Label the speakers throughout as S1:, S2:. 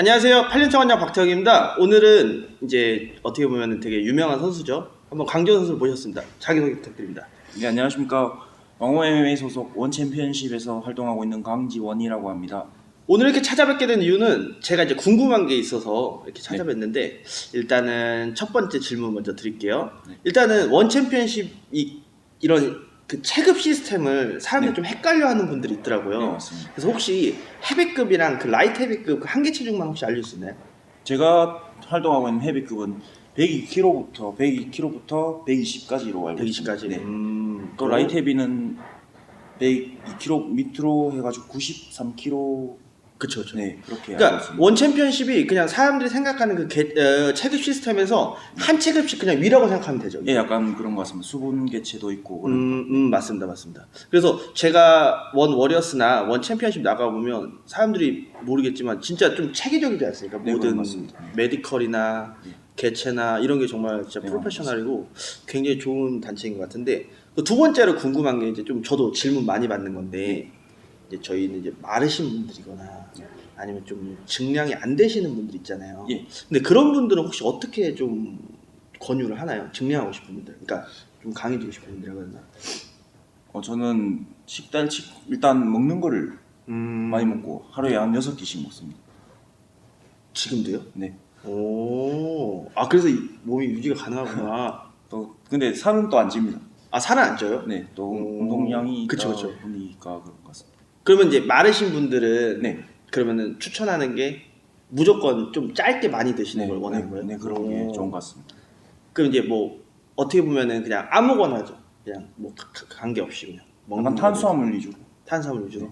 S1: 안녕하세요. 8년차 관장 박태영입니다. 오늘은 이제 어떻게 보면 되게 유명한 선수죠. 한번 강지원 선수를 모셨습니다. 자기소개 부탁드립니다.
S2: 네, 안녕하십니까. 왕호 MMA 소속 원 챔피언십에서 활동하고 있는 강지원이라고 합니다.
S1: 오늘 이렇게 찾아뵙게 된 이유는 제가 이제 궁금한 게 있어서 이렇게 찾아뵀는데 일단은 첫 번째 질문 먼저 드릴게요. 일단은 원 챔피언십이 이런 그 체급 시스템을 사람들이 좀 헷갈려하는 분들이 있더라고요.
S2: 네, 맞습니다.
S1: 그래서 혹시 헤비급이랑 그 라이트 헤비급 그 한계 체중만 혹시 알릴 수 있나요?
S2: 제가 활동하고 있는 헤비급은 102kg부터 120까지로 알고 있습니다.
S1: 120까지.
S2: 네. 또 라이트 헤비는 102kg 밑으로 해가지고 93kg.
S1: 그쵸.
S2: 네, 그렇게 알고
S1: 그러니까
S2: 있습니다.
S1: 원 챔피언십이 그냥 사람들이 생각하는 그 체급 시스템에서 한 체급씩 그냥 위라고 생각하면 되죠.
S2: 예, 약간 그런 것 같습니다. 수분 개체도 있고.
S1: 맞습니다. 그래서 제가 원 워리어스나 원 챔피언십 나가보면 사람들이 모르겠지만 진짜 좀 체계적이지 않습니까?
S2: 네,
S1: 모든
S2: 맞습니다.
S1: 메디컬이나 개체나 이런 게 정말 진짜
S2: 네,
S1: 프로페셔널이고 굉장히 좋은 단체인 것 같은데 두 번째로 궁금한 게 이제 좀 저도 질문 많이 받는 건데 이제 저희는 이제 마르신 분들이거나 아니면 좀 증량이 안 되시는 분들 있잖아요.
S2: 예.
S1: 근데 그런 분들은 혹시 어떻게 좀 권유를 하나요? 증량하고 싶은 분들, 그러니까 좀 강해지고 싶은 분들이라고 하나?
S2: 저는 일단 먹는 거를 많이 먹고 하루에 한 6끼씩 먹습니다.
S1: 지금도요?
S2: 네.
S1: 오, 그래서 몸이 유지가 가능하구나.
S2: 또 근데 살은 또 안 찝니다.
S1: 살은 안 쪄요?
S2: 네, 또 운동량이
S1: 그쵸.
S2: 보니까 그런 것 같습니다.
S1: 그러면 이제 마르신 분들은
S2: 네.
S1: 그러면은 추천하는 게 무조건 좀 짧게 많이 드시는 걸 원하는 거예요?
S2: 네, 그런 게 좋은 것 같습니다.
S1: 그럼 이제 뭐 어떻게 보면은 그냥 아무거나죠. 그냥 뭐 관계 없이 그냥
S2: 약간 탄수화물 위주로.
S1: 탄수화물 위주로.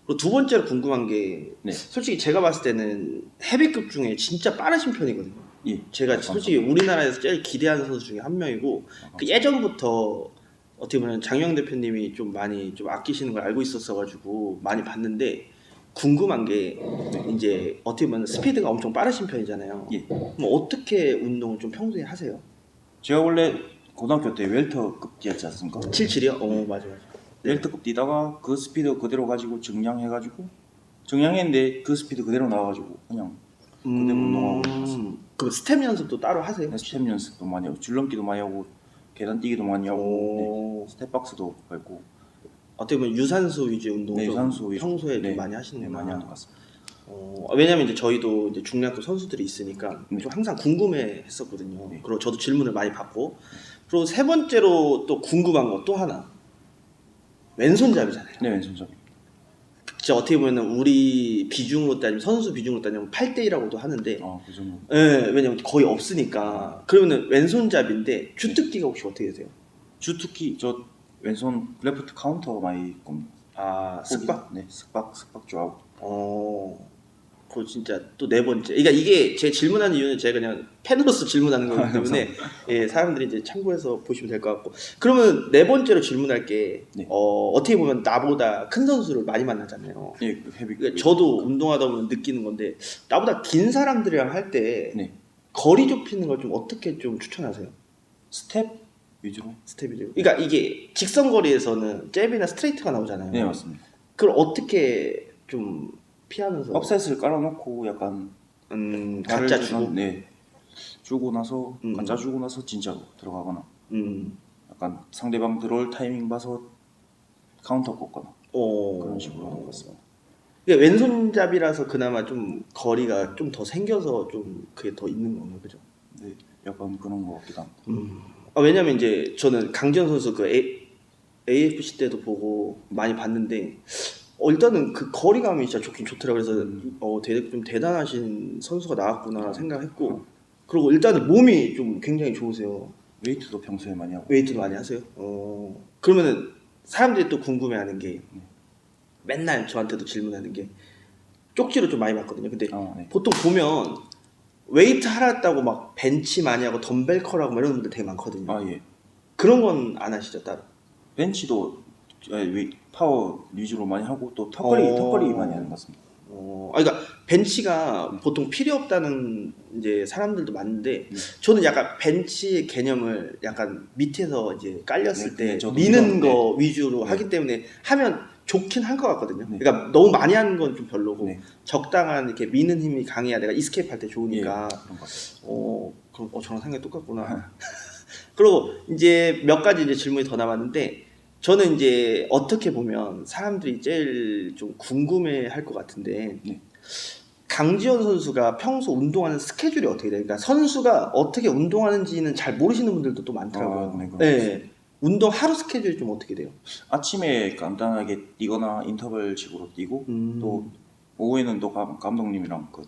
S1: 그리고 두 번째로 궁금한 게
S2: 네.
S1: 솔직히 제가 봤을 때는 헤비급 중에 진짜 빠르신 편이거든요.
S2: 예.
S1: 제가 솔직히 우리나라에서 제일 기대하는 선수 중에 한 명이고 그 예전부터 어떻게 보면 장영 대표님이 좀 많이 좀 아끼시는 걸 알고 있었어가지고 많이 봤는데 궁금한 게 이제 어떻게 보면 스피드가 엄청 빠르신 편이잖아요.
S2: 예.
S1: 그럼 어떻게 운동을 좀 평소에 하세요?
S2: 제가 원래 고등학교 때 웰터급 뛰었지 않습니까?
S1: 77이요? 맞아.
S2: 웰터급 뛰다가 그 스피드 그대로 가지고 정량했는데 그 스피드 그대로 나와가지고 그냥 그대로 운동하고 있었습니다.
S1: 그럼 스텝 연습도 따로 하세요?
S2: 네, 스텝 연습도 많이 하고 줄넘기도 많이 하고 계단 뛰기도 많이 하고 네, 스텝박스도 밟고.
S1: 어떻게 보면 유산소 위주 운동을
S2: 네,
S1: 좀
S2: 유산소 위주.
S1: 평소에
S2: 네,
S1: 좀 많이 하시는
S2: 네,
S1: 거예요?
S2: 많이 하는 것 같습니다.
S1: 왜냐면 이제 저희도 이제 중량급 선수들이 있으니까 좀 항상 궁금해했었거든요.
S2: 네.
S1: 그리고 저도 질문을 많이 받고 그리고 세 번째로 또 궁금한 거 또 하나 왼손잡이잖아요.
S2: 네, 왼손잡이.
S1: 진짜 어떻게 보면 우리 비중으로 따지면 선수 비중으로 따지면 8대1라고도 하는데
S2: 그 정도.
S1: 예, 왜냐면 거의 없으니까 그러면은 왼손잡이인데 주특기가 혹시 어떻게 되세요?
S2: 주특기 저 왼손 레프트 카운터 많이 겁니다.
S1: 쓱박?
S2: 네, 쓱박 좋아하고.
S1: 그거 진짜 또 네 번째. 그러니까 이게 제 질문하는 이유는 제가 그냥 팬으로서 질문하는 거기 때문에 예, 사람들이 이제 참고해서 보시면 될 것 같고. 그러면 네 번째로 질문할 게
S2: 네.
S1: 어떻게 보면 나보다 큰 선수를 많이 만나잖아요.
S2: 예, 그 헤비.
S1: 그러니까 저도 운동하다 보면 느끼는 건데 나보다 긴 사람들이랑 할 때
S2: 네.
S1: 거리 좁히는 걸 좀 어떻게 좀 추천하세요?
S2: 스텝 위주로.
S1: 스텝이죠. 그러니까 이게 직선 거리에서는 잽이나 스트레이트가 나오잖아요.
S2: 네, 맞습니다.
S1: 그걸 어떻게 좀 피하면서
S2: 업셋을 깔아놓고 약간
S1: 가짜 주고
S2: 네, 주고 나서
S1: 음.
S2: 가짜 주고 나서 진짜로 들어가거나
S1: 음.
S2: 약간 상대방 들어올 타이밍 봐서 카운터 꽂거나 그런 식으로 하는 것 같습니다.
S1: 그러니까 왼손잡이라서 그나마 좀 거리가 좀 더 생겨서 좀 그게 더 있는 건가요, 그죠?
S2: 네, 약간 그런 것 같기도 합니다.
S1: 왜냐면 이제 저는 강지원 선수 그 AFC 때도 보고 많이 봤는데 일단은 그 거리감이 진짜 좋긴 좋더라고요. 그래서 되게 좀 대단하신 선수가 나왔구나 생각했고 그리고 일단은 몸이 좀 굉장히 좋으세요.
S2: 웨이트도 평소에 많이 하고.
S1: 웨이트도 많이 하세요? 그러면은 사람들이 또 궁금해하는 게 맨날 저한테도 질문하는 게 쪽지로 좀 많이 받거든요. 근데
S2: 네.
S1: 보통 보면 웨이트 하라고 막 벤치 많이 하고 덤벨 컬하고 이런 분들 되게 많거든요.
S2: 예.
S1: 그런 건 안 하시죠 따로?
S2: 벤치도 파워 위주로 많이 하고 또 턱걸이 많이 하는 것 같습니다.
S1: 그러니까 벤치가 보통 필요 없다는 이제 사람들도 많은데 저는 약간 벤치 개념을 약간 밑에서 이제 깔렸을 때
S2: 저도
S1: 미는
S2: 이거,
S1: 거 위주로 하기 때문에 하면 좋긴 할 것 같거든요.
S2: 네.
S1: 그러니까 너무 많이 하는 건 좀 별로고
S2: 네.
S1: 적당한 이렇게 미는 힘이 강해야 내가 이스케이프 할 때 좋으니까.
S2: 예, 그런 것 같아요.
S1: 그럼 저랑 생각이 똑같구나. 그리고 이제 몇 가지 이제 질문이 더 남았는데 저는 이제 어떻게 보면 사람들이 제일 좀 궁금해할 것 같은데
S2: 네.
S1: 강지원 선수가 평소 운동하는 스케줄이 어떻게 돼요? 그러니까 선수가 어떻게 운동하는지는 잘 모르시는 분들도 또 많더라고요.
S2: 아, 네, 그런 것
S1: 네. 운동 하루 스케줄이 좀 어떻게 돼요?
S2: 아침에 간단하게 뛰거나 인터벌식으로 뛰고 또 오후에는 또 감독님이랑 그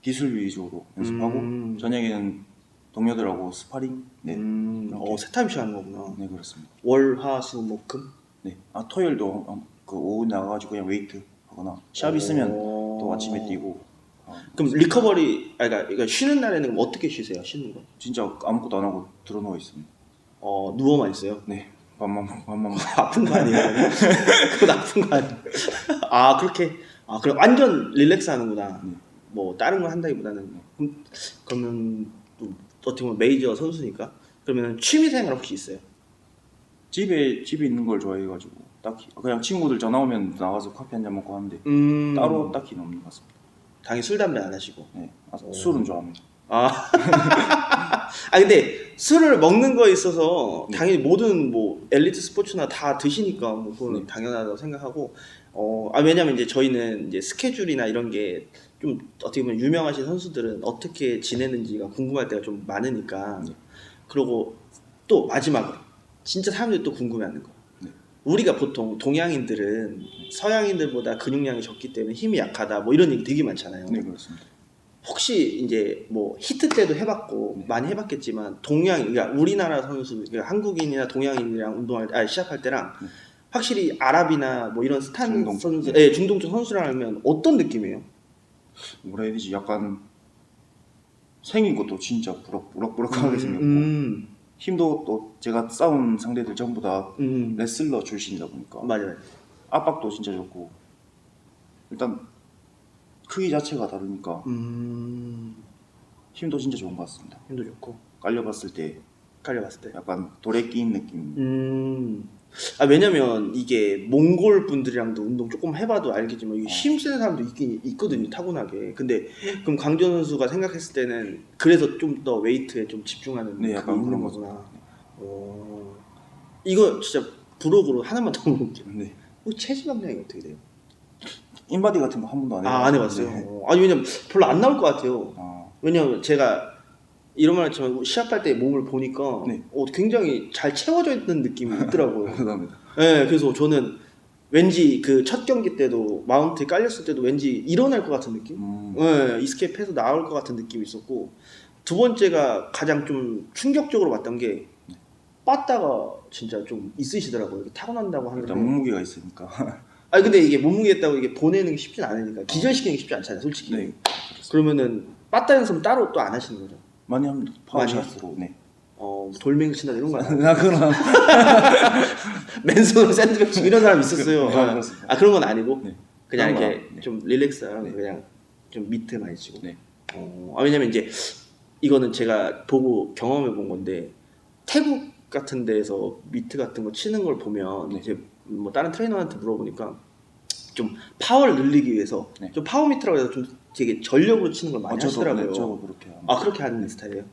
S2: 기술 위주로 연습하고 저녁에는 동료들하고 스파링. 네. 이렇게.
S1: 세 타임씩 하는 거구나.
S2: 네, 그렇습니다.
S1: 월, 화, 수, 목, 금?
S2: 네. 토요일도 그 오후 나가가지고 그냥 웨이트 하거나 시합 있으면 또 아침에 뛰고.
S1: 그럼 리커버리, 그러니까 쉬는 날에는 그럼 어떻게 쉬세요? 쉬는 거?
S2: 진짜 아무것도 안 하고 들어 누워 있습니다.
S1: 누워만 있어요?
S2: 네. 밥만 먹고.
S1: 아픈 거 아니에요? 그건 아픈 거 아니에요? 그렇게. 그럼 완전 릴렉스 하는구나. 뭐 다른 걸 한다기보다는. 그러면 또 어떻게 보면 메이저 선수니까. 그러면 취미생활 혹시 있어요?
S2: 집에 있는 걸 좋아해가지고 딱히 그냥 친구들 전화 오면 나가서 커피 한 잔 먹고 하는데 따로 딱히는 없는 것 같습니다.
S1: 당연히 술 담배 안 하시고.
S2: 네. 술은 좋아합니다.
S1: 근데 술을 먹는 거에 있어서
S2: 네.
S1: 당연히 모든 뭐 엘리트 스포츠나 다 드시니까 뭐 그건
S2: 네.
S1: 당연하다고 생각하고 왜냐면 이제 저희는 이제 스케줄이나 이런 게 좀 어떻게 보면 유명하신 선수들은 어떻게 지내는지가 궁금할 때가 좀 많으니까.
S2: 네.
S1: 그리고 또 마지막으로 진짜 사람들이 또 궁금해하는 거.
S2: 네.
S1: 우리가 보통 동양인들은 서양인들보다 근육량이 적기 때문에 힘이 약하다 뭐 이런 얘기 되게 많잖아요.
S2: 네, 그렇습니다.
S1: 혹시 이제 뭐 히트 때도 해봤고
S2: 네.
S1: 많이 해봤겠지만 그러니까 우리나라 선수, 그러니까 한국인이나 동양인이랑 시합할 때랑 확실히 아랍이나 뭐 이런 스탄
S2: 중동.
S1: 선수, 중동쪽 선수랑 하면 어떤 느낌이에요?
S2: 뭐라 해야 되지? 약간 생긴 것도 진짜 부럭부럭하게 생겼고 힘도 또 제가 싸운 상대들 전부 다 레슬러 출신이다 보니까
S1: 맞아요.
S2: 압박도 진짜 좋고 일단 크기 자체가 다르니까 힘도 진짜 좋은 것 같습니다.
S1: 힘도 좋고
S2: 깔려봤을 때
S1: 깔려봤을 때.
S2: 약간 돌에 끼인 느낌.
S1: 왜냐면 이게 몽골 분들이랑도 운동 조금 해봐도 알겠지만 이게 힘쓰는 사람도 있긴 있거든요, 타고나게. 근데 그럼 강지원 선수가 생각했을 때는 그래서 좀 더 웨이트에 좀 집중하는
S2: 네,
S1: 그게
S2: 약간
S1: 있는
S2: 그런
S1: 거구나. 이거 진짜 부록으로 하나만 더 물어볼게요.
S2: 네.
S1: 체지 감량이 어떻게 돼요?
S2: 인바디 같은 거 한 번도 안 해봤어요.
S1: 안 해봤어요.
S2: 네.
S1: 왜냐면 별로 안 나올 것 같아요. 왜냐면 제가 이런 말 했지만 시합할 때 몸을 보니까
S2: 네.
S1: 굉장히 잘 채워져 있는 느낌이 있더라고요.
S2: 감사합니다.
S1: 네, 그래서 저는 왠지 그 첫 경기 때도 마운트에 깔렸을 때도 왠지 일어날 것 같은 느낌? 네, 이스케이프해서 나올 것 같은 느낌이 있었고, 두 번째가 가장 좀 충격적으로 봤던 게 빠따가 진짜 좀 있으시더라고요. 타고난다고 하는데.
S2: 일단 몸무게가 있으니까.
S1: 근데 이게 몸무게 있다고 이게 보내는 게 쉽진 않으니까 기절시키는 게 쉽지 않잖아요, 솔직히.
S2: 네.
S1: 그러면은 빠따 연습은 따로 또 안 하시는 거죠?
S2: 많이 합니다. 파워샷으로. 네.
S1: 돌멩이 친다 이런 거 아니에요?
S2: 그런
S1: 맨손으로 샌드백 치고 이런 사람 있었어요.
S2: 그렇습니다.
S1: 그런 건 아니고
S2: 네.
S1: 그냥
S2: 그런
S1: 이렇게
S2: 거랑, 네.
S1: 좀 릴렉스하고
S2: 네.
S1: 그냥 좀 미트 많이 치고.
S2: 네.
S1: 왜냐면 이제 이거는 제가 보고 경험해 본 건데 태국 같은 데에서 미트 같은 거 치는 걸 보면
S2: 네.
S1: 이제 뭐 다른 트레이너한테 물어보니까 좀 파워를 늘리기 위해서
S2: 네.
S1: 좀 파워 미트라고 해서 좀 되게 전력으로 치는 걸 많이 하시더라고요.
S2: 네, 저도 그렇게 합니다.
S1: 그렇게 하는 스타일이에요?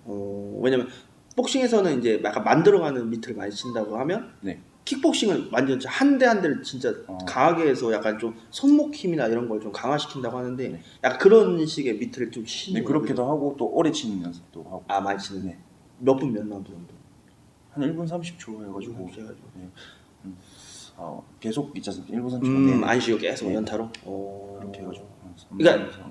S1: 왜냐면 복싱에서는 이제 약간 만들어가는 미트를 많이 친다고 하면
S2: 네.
S1: 킥복싱은 완전 한 대 한 대를 진짜 강하게 해서 약간 좀 손목 힘이나 이런 걸 좀 강화시킨다고 하는데
S2: 네.
S1: 약간 그런 식의 미트를 좀 치시는
S2: 네, 그렇게도 하고 또 오래 치는 연습도 하고.
S1: 많이 치는.
S2: 네.
S1: 몇 분 몇 라운드 정도?
S2: 한 1분 30초 해가지고. 네. 계속 있지 않습니까? 1분 30초.
S1: 안 쉬고 계속
S2: 네.
S1: 연타로.
S2: 그렇게 해가지고.
S1: 그러니까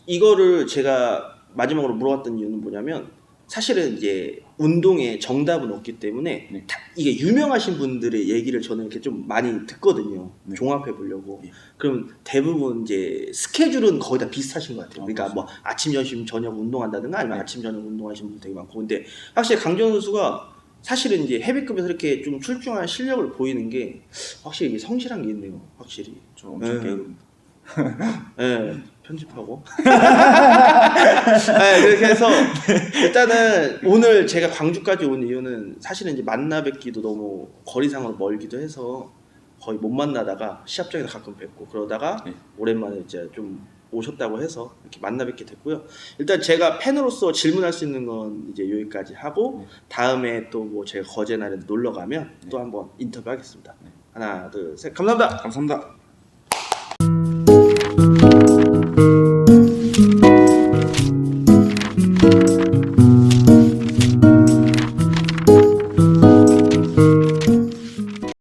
S1: 이거를 제가 마지막으로 물어봤던 이유는 뭐냐면 사실은 이제 운동에 정답은 없기 때문에
S2: 네.
S1: 이게 유명하신 분들의 얘기를 저는 이렇게 좀 많이 듣거든요.
S2: 네.
S1: 종합해 보려고.
S2: 네.
S1: 그럼 대부분 이제 스케줄은 거의 다 비슷하신 것 같아요. 그러니까
S2: 그렇습니다.
S1: 뭐 아침, 점심, 저녁 운동한다든가 아니면
S2: 네.
S1: 아침, 저녁 운동하시는 분들 되게 많고. 근데 확실히 강지원 선수가 사실은 이제 헤비급에서 이렇게 좀 출중한 실력을 보이는 게 확실히 이게 성실한 게 있네요. 확실히.
S2: 저 엄청
S1: 네.
S2: 게으릅니다.
S1: 네, 편집하고. 네, 그렇게 해서 일단은 오늘 제가 광주까지 온 이유는 사실은 이제 만나 뵙기도 너무 거리상으로 멀기도 해서 거의 못 만나다가 시합장에서 가끔 뵙고 그러다가
S2: 네.
S1: 오랜만에 이제 좀 오셨다고 해서 이렇게 만나 뵙게 됐고요. 일단 제가 팬으로서 질문할 수 있는 건 이제 여기까지 하고 다음에 또 뭐 제가 거제 날에 놀러 가면 또 한번 인터뷰하겠습니다. 하나, 둘, 셋, 감사합니다.
S2: 감사합니다.